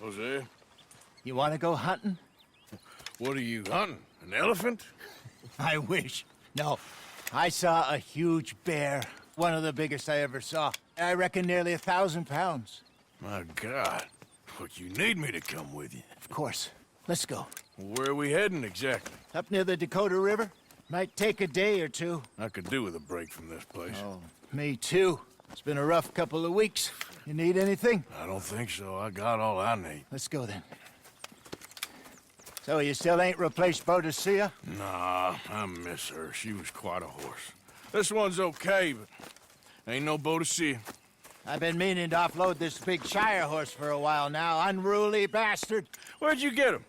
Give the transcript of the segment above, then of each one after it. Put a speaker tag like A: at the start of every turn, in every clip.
A: Jose,
B: You want to go hunting?
A: what are you hunting? An elephant?
B: I wish. No, I saw a huge bear. One of the biggest I ever saw. I reckon nearly 1,000 pounds.
A: My God. Look, you need me to come with you.
B: Of course. Let's go.
A: Where are we heading exactly?
B: Up near the Dakota River. Might take a day or two.
A: I could do with a break from this place.
B: Oh, me too. It's been a rough couple of weeks. You need anything?
A: I don't think so. I got all I need.
B: Let's go then. So you still ain't replaced Boadicea?
A: Nah, I miss her. She was quite a horse. This one's okay, but ain't no Boadicea.
B: I've been meaning to offload this big Shire horse for a while now. Unruly bastard.
A: Where'd you get him?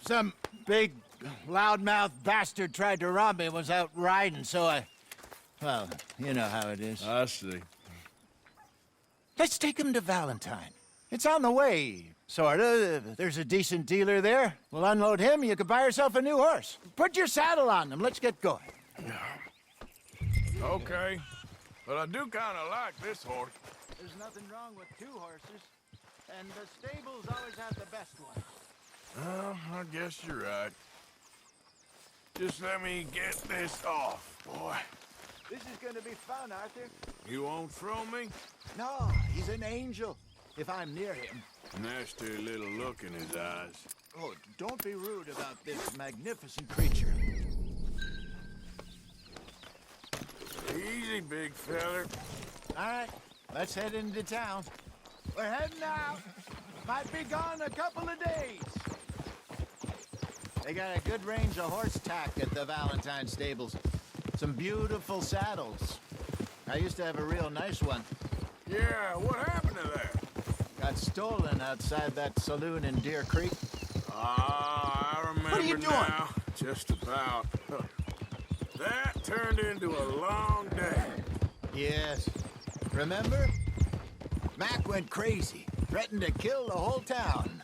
B: Some big, loudmouth bastard tried to rob me and was out riding, so I... Well, you know how it is.
A: I see.
B: Let's take him to Valentine. It's on the way, sorta. There's a decent dealer there. We'll unload him, you could buy yourself a new horse. Put your saddle on him, let's get going.
A: Okay. But I do kind of like this horse.
B: There's nothing wrong with two horses, and the stables always have the best ones.
A: Well, I guess you're right. Just let me get this off, boy.
B: This is gonna be fun, Arthur.
A: You won't throw me?
B: No, he's an angel, if I'm near him.
A: Nasty little look in his eyes.
B: Oh, don't be rude about this magnificent creature.
A: Easy, big feller.
B: All right, let's head into town. We're heading out. Might be gone a couple of days. They got a good range of horse tack at the Valentine stables. Some beautiful saddles. I used to have a real nice one.
A: Yeah, what happened to that?
B: Got stolen outside that saloon in Deer Creek.
A: Ah, I remember
B: What are you doing?
A: now. Just about. That turned into a long day.
B: Yes. Remember? Mac went crazy, threatened to kill the whole town.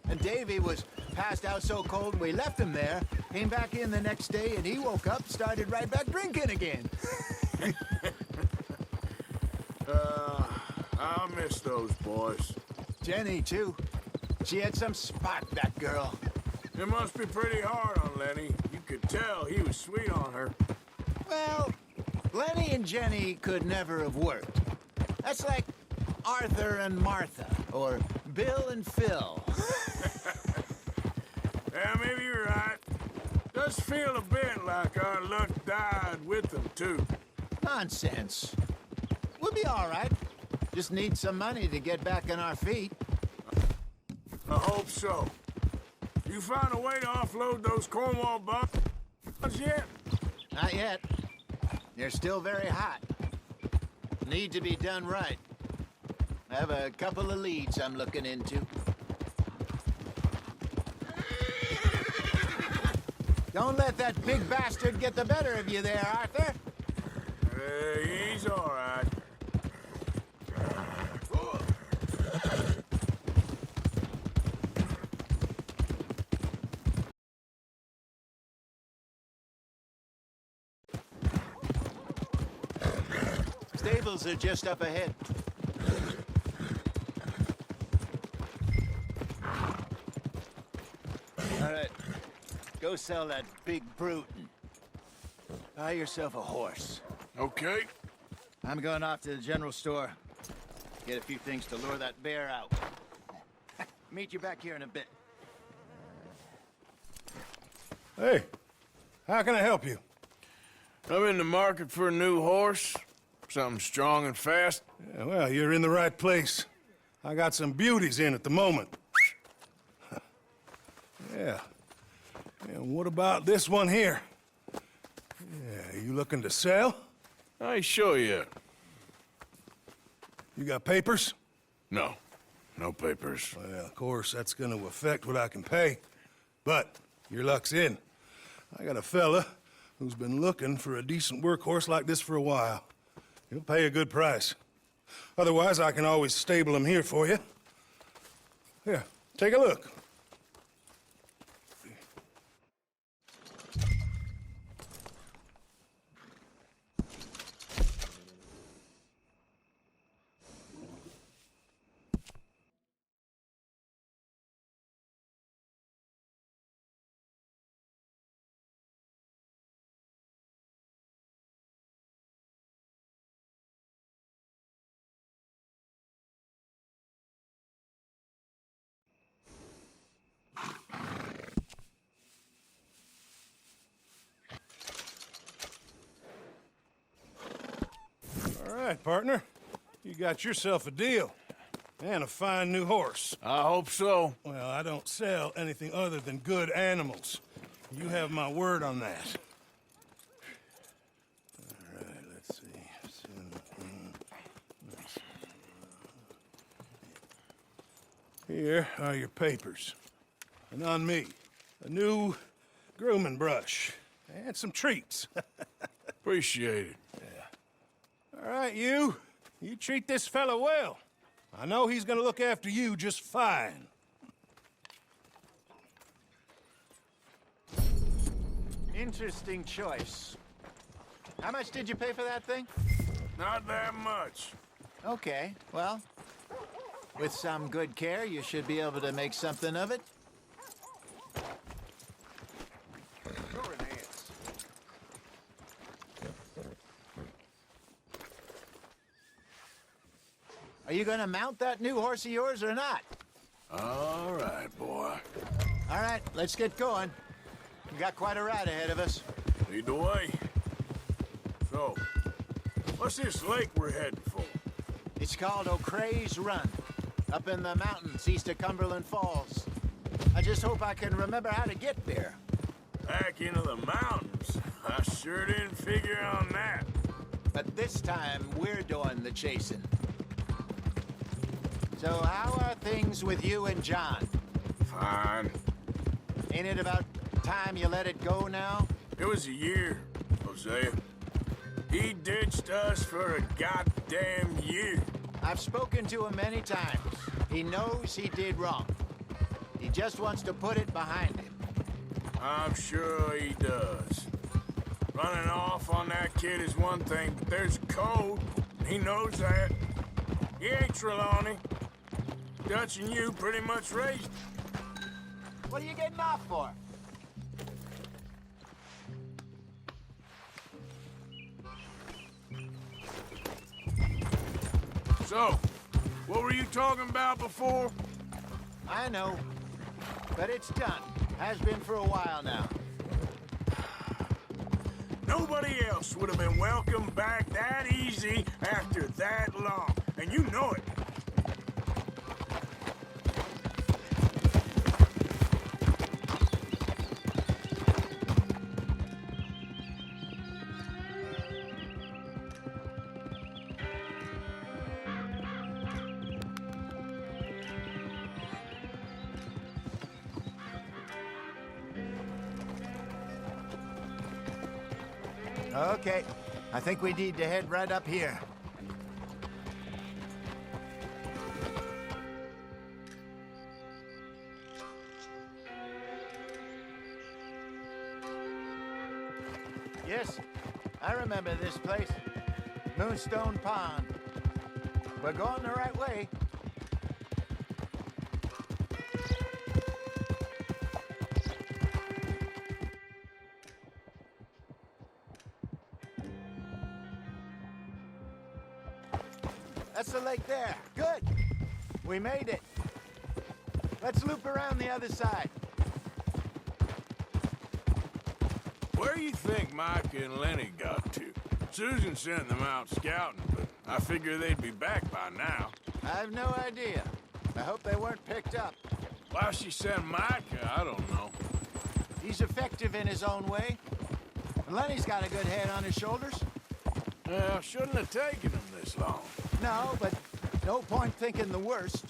B: And Davy was passed out so cold we left him there, came back in the next day, and he woke up, started right back drinking again.
A: I'll miss those boys.
B: Jenny, too. She had some spot, that girl.
A: It must be pretty hard on Lenny. You could tell he was sweet on her.
B: Well, Lenny and Jenny could never have worked. That's like Arthur and Martha, or Bill and Phil.
A: Yeah, maybe you're right. Does feel a bit like our luck died with them, too.
B: Nonsense. We'll be all right. Just need some money to get back on our feet.
A: I hope so. You find a way to offload those Cornwall bonds yet?
B: Not yet. They're still very hot. Need to be done right. I have a couple of leads I'm looking into. Don't let that big bastard get the better of you there, Arthur.
A: He's all right.
B: Stables are just up ahead. All right. Go sell that big brute and buy yourself a horse.
A: Okay.
B: I'm going off to the general store. Get a few things to lure that bear out. Meet you back here in a bit.
C: Hey, how can I help you?
A: I'm in the market for a new horse. Something strong and fast.
C: Yeah, well, you're in the right place. I got some beauties in at the moment. Yeah. And what about this one here? Yeah, you looking to sell?
A: I ain't sure yet.
C: You got papers?
A: No. No papers.
C: Well, of course, that's gonna affect what I can pay. But your luck's in. I got a fella who's been looking for a decent workhorse like this for a while. He'll pay a good price. Otherwise, I can always stable him here for you. Here, take a look. right, partner. You got yourself a deal. And a fine new horse.
A: I hope so.
C: Well, I don't sell anything other than good animals. You have my word on that. All right, let's see. Here are your papers. And on me, a new grooming brush. And some treats.
A: Appreciate it.
C: All right, you. You treat this fella well. I know he's gonna look after you just fine.
B: Interesting choice. How much did you pay for that thing?
A: Not that much.
B: Okay, well, with some good care, you should be able to make something of it. Sure it is. Are you gonna mount that new horse of yours or not?
A: All right, boy.
B: All right, let's get going. We got quite a ride ahead of us.
A: Lead the way. So, what's this lake we're heading for?
B: It's called O'Creagh's Run, up in the mountains east of Cumberland Falls. I just hope I can remember how to get there.
A: Back into the mountains? I sure didn't figure on that.
B: But this time, we're doing the chasing. So how are things with you and John?
A: Fine.
B: Ain't it about time you let it go now?
A: It was a year, Hosea. He ditched us for a goddamn year.
B: I've spoken to him many times. He knows he did wrong. He just wants to put it behind him.
A: I'm sure he does. Running off on that kid is one thing, but there's code. He knows that. He ain't Trelawney. Dutch and you pretty much raised him.
B: What are you getting off for?
A: So, what were you talking about before?
B: I know, but it's done. Has been for a while now.
A: Nobody else would have been welcomed back that easy after that long, and you know it.
B: Okay, I think we need to head right up here. Yes, I remember this place. Moonstone Pond. We're going the right way. That's the lake there. Good. We made it. Let's loop around the other side.
A: Where you think Mike and Lenny got to? Susan sent them out scouting, but I figure they'd be back by now.
B: I have no idea. I hope they weren't picked up.
A: Why she sent Mike, I don't know.
B: He's effective in his own way. And Lenny's got a good head on his shoulders.
A: Well, shouldn't have taken him this long.
B: No, but no point thinking the worst.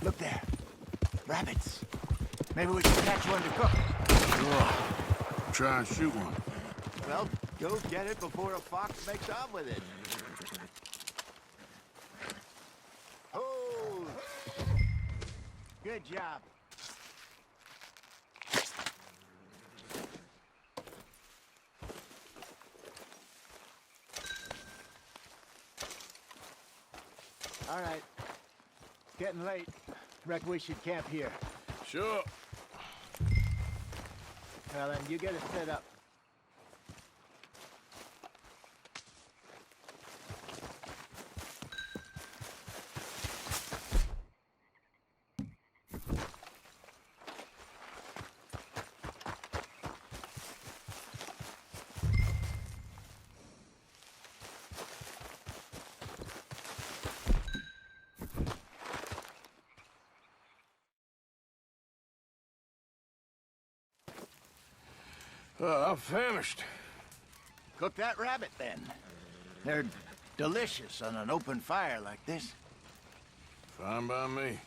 B: Look there. Rabbits. Maybe we can catch one to cook.
A: Ugh. Try and shoot one.
B: Well, go get it before a fox makes off with it. Oh! Good job. All right. It's getting late. Reckon we should camp here.
A: Sure.
B: Well, then, you get it set up.
A: I'm famished.
B: Cook that rabbit, then. They're delicious on an open fire like this.
A: Fine by me.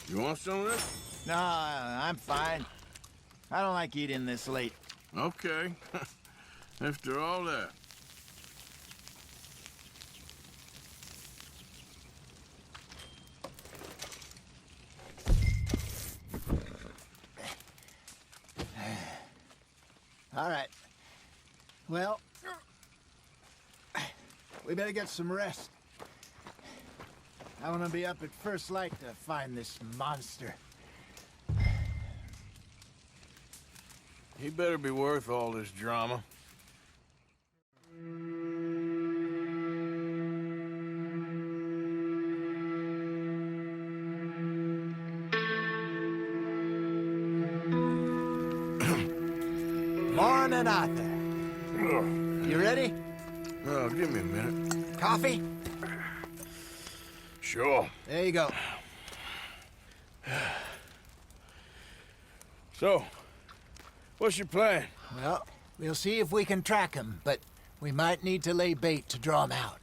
A: You want some of this?
B: No, I'm fine. I don't like eating this late.
A: Okay. After all that.
B: All right. Well, we better get some rest. I want to be up at first light to find this monster.
A: He better be worth all this drama.
B: Morning, Arthur. You ready?
A: Oh, give me a minute.
B: Coffee?
A: Sure.
B: There you go.
A: So, what's your plan?
B: Well, we'll see if we can track him, but we might need to lay bait to draw him out.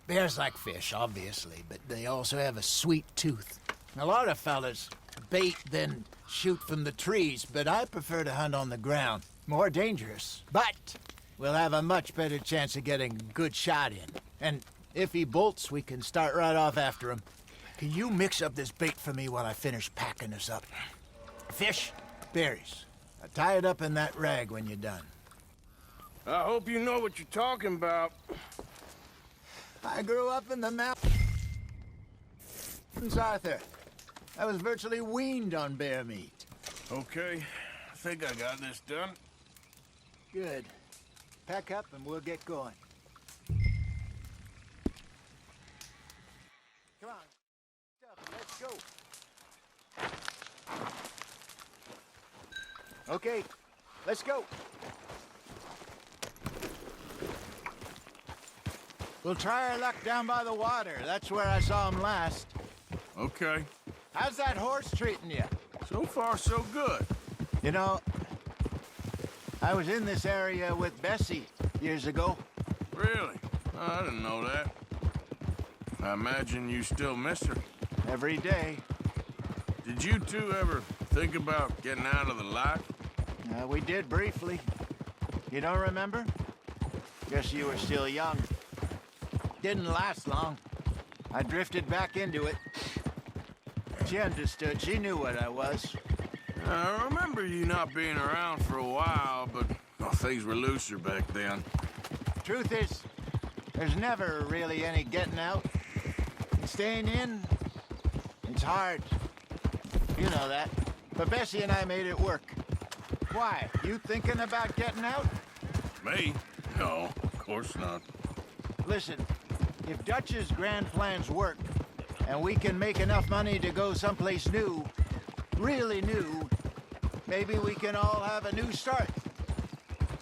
B: Bears like fish, obviously, but they also have a sweet tooth. A lot of fellas bait, then shoot from the trees, but I prefer to hunt on the ground. More dangerous. But we'll have a much better chance of getting a good shot in. And if he bolts, we can start right off after him. Can you mix up this bait for me while I finish packing this up? Fish, berries. Tie it up in that rag when you're done.
A: I hope you know what you're talking about.
B: I grew up in the mountains, Arthur. I was virtually weaned on bear meat.
A: Okay, I think I got this done.
B: Good. Pack up and we'll get going. Come on. Let's go. Okay, let's go. We'll try our luck down by the water. That's where I saw him last.
A: Okay.
B: How's that horse treating you?
A: So far, so good.
B: You know, I was in this area with Bessie years ago.
A: Really? Oh, I didn't know that. I imagine you still miss her.
B: Every day.
A: Did you two ever think about getting out of the life?
B: We did briefly. You don't remember? Guess you were still young. Didn't last long. I drifted back into it. She understood. She knew what I was.
A: I remember you not being around for a while, but things were looser back then.
B: Truth is, there's never really any getting out. And staying in, it's hard. You know that. But Bessie and I made it work. Why? You thinking about getting out?
A: Me? No, of course not.
B: Listen, if Dutch's grand plans work, and we can make enough money to go someplace new, really new, maybe we can all have a new start.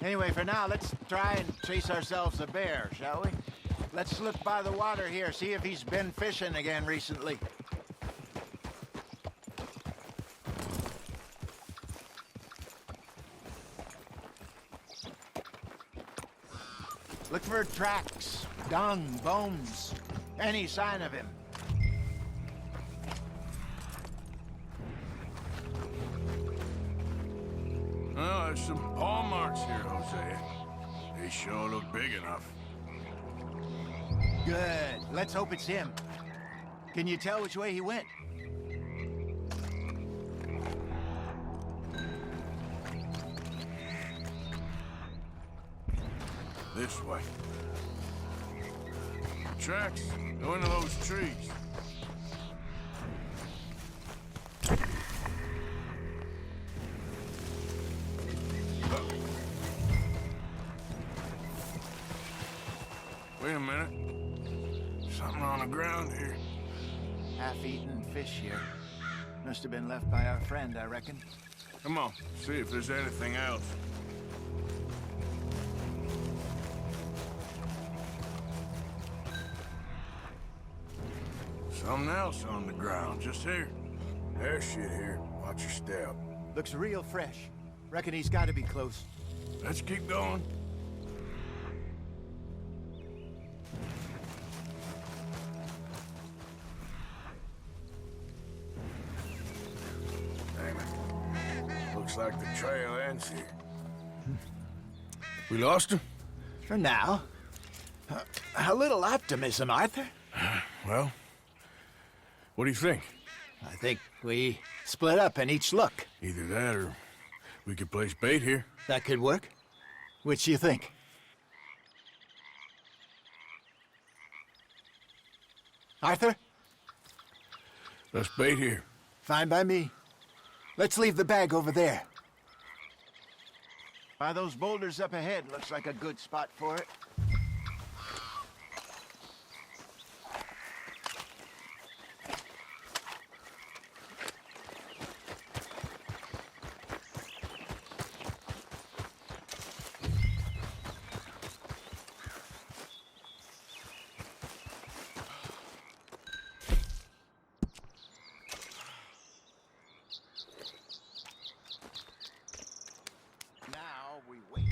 B: Anyway, for now, let's try and chase ourselves a bear, shall we? Let's look by the water here, see if he's been fishing again recently. Look for tracks, dung, bones, any sign of him.
A: Well, there's some paw marks here, Hosea. They sure look big enough.
B: Good. Let's hope it's him. Can you tell which way he went?
A: This way. Tracks go into those trees. Wait a minute. Something on the ground here.
B: Half-eaten fish here. Must have been left by our friend, I reckon.
A: Come on, see if there's anything else. Something else on the ground, just here. There's shit here. Watch your step.
B: Looks real fresh. Reckon he's got to be close.
A: Let's keep going. Damn it. Looks like the trail ends here. We lost him?
B: For now. A little optimism, Arthur.
A: Well, what do you think?
B: I think we split up and each look.
A: Either that or we could place bait here.
B: That could work. Which do you think? Arthur?
A: Let's bait here.
B: Fine by me. Let's leave the bag over there. By those boulders up ahead, looks like a good spot for it. Now we wait.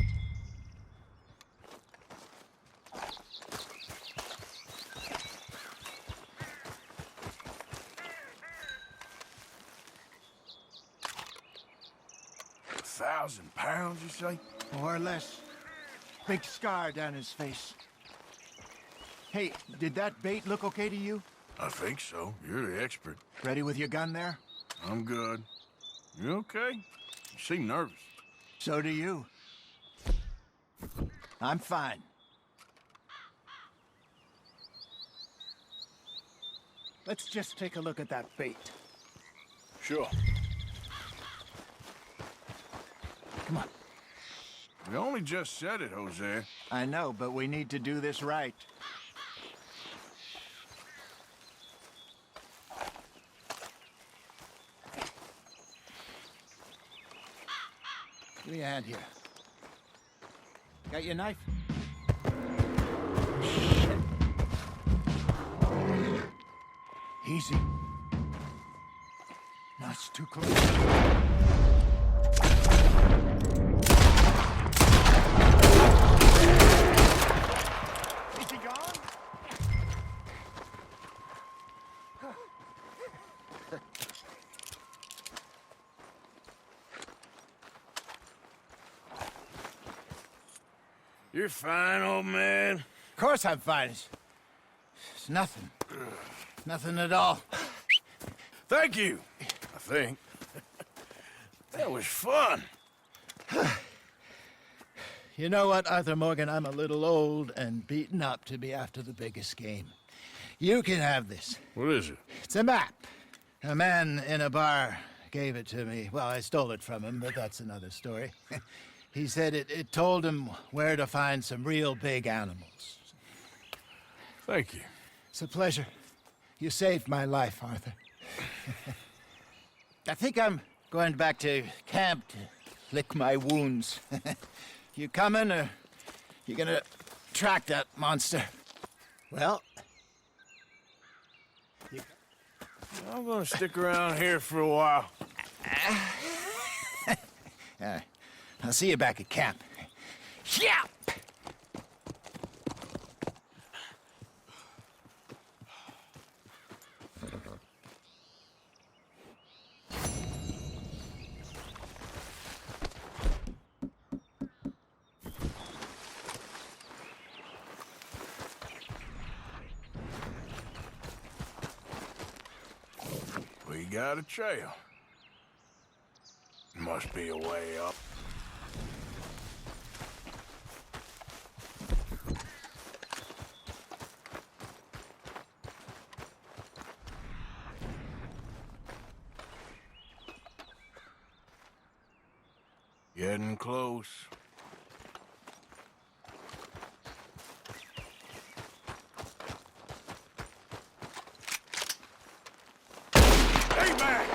A: £1,000, you say?
B: More or less. Big scar down his face. Hey, did that bait look okay to you?
A: I think so. You're the expert.
B: Ready with your gun there?
A: I'm good. You okay? You seem nervous.
B: So do you. I'm fine. Let's just take a look at that bait.
A: Sure.
B: Come on.
A: We only just said it, Jose.
B: I know, but we need to do this right. Give me a hand here. Got your knife? Shit. Easy. No, it's too close. Is he gone?
A: You're fine, old man.
B: Of course I'm fine. It's nothing. Nothing at all.
A: Thank you, I think. That was fun.
B: You know what, Arthur Morgan? I'm a little old and beaten up to be after the biggest game. You can have this.
A: What is it?
B: It's a map. A man in a bar gave it to me. Well, I stole it from him, but that's another story. He said it told him where to find some real big animals.
A: Thank you.
B: It's a pleasure. You saved my life, Arthur. I think I'm going back to camp to lick my wounds. You coming, or you gonna track that monster? Well...
A: I'm gonna stick around here for a while.
B: I'll see you back at camp. Yeah!
A: We got a trail. Must be a way up. Getting close. Stay back!